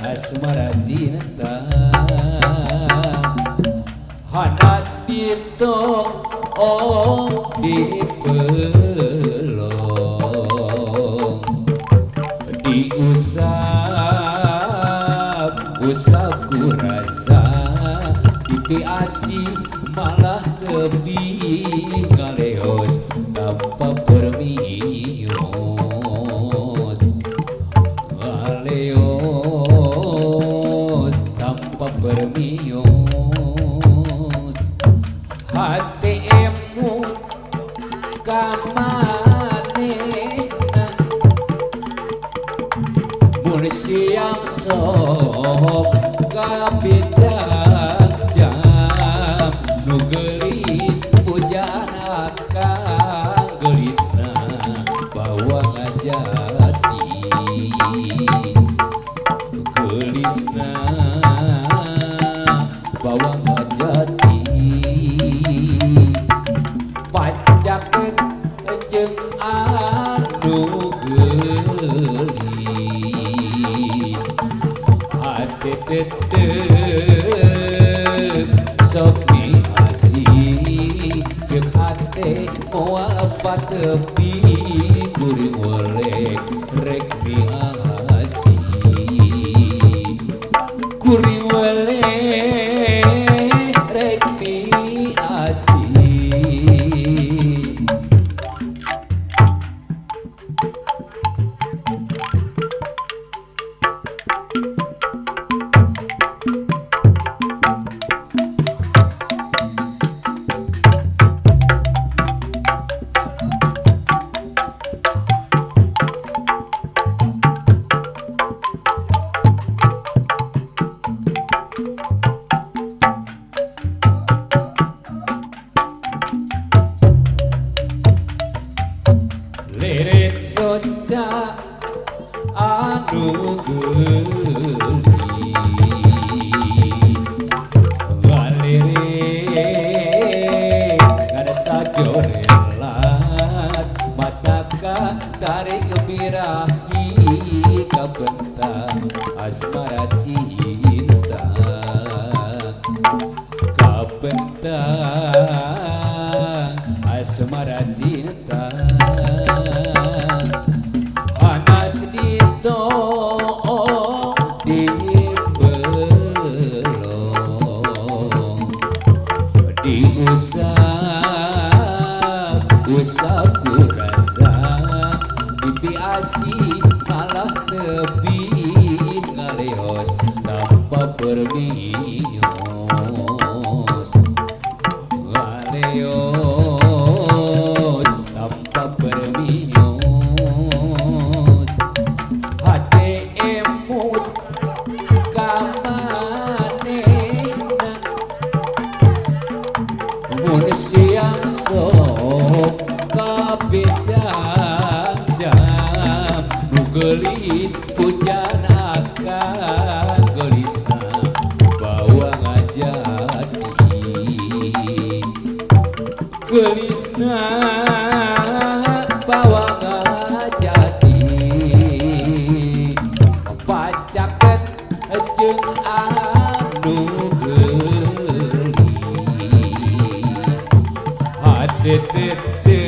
asmara cinta hanas itu dipelong usap kurasa dipiasi malah tebih ngaleos tanpa permios ngaleos tanpa permios hatimu kamane mun siang sok kapijak jam nu gelis pujaan akang gelisna bawang ngajati gelisna bawang ngajati pacaket jeung anu gelis hati tetep sok miasi jeung hate moal patepi kuring woleh rek miasi kuring woleh rek miasi lirik soca anu gelis ngalirik ngada sajorelat mataka tarik birahi kabentang asmara cinta kabentang asmara cinta panas dito dipelong usap kurasa dipiasi malah tebih ngaleos tanpa permios ngaleos tanpa permios hati emut kamanena mun siang sok kapijak jam nu gelis hujan akan gelisna bawang ngajati gelisna bawang ngajati pacaket jeung anu gelis hati tetep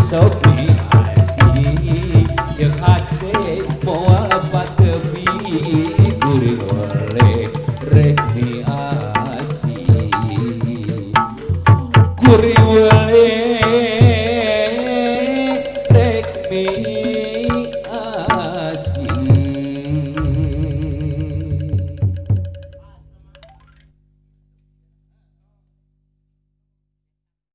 sok miasi jeung hate moal patebi kuring oleh rek miasi kuring oleh rek miasi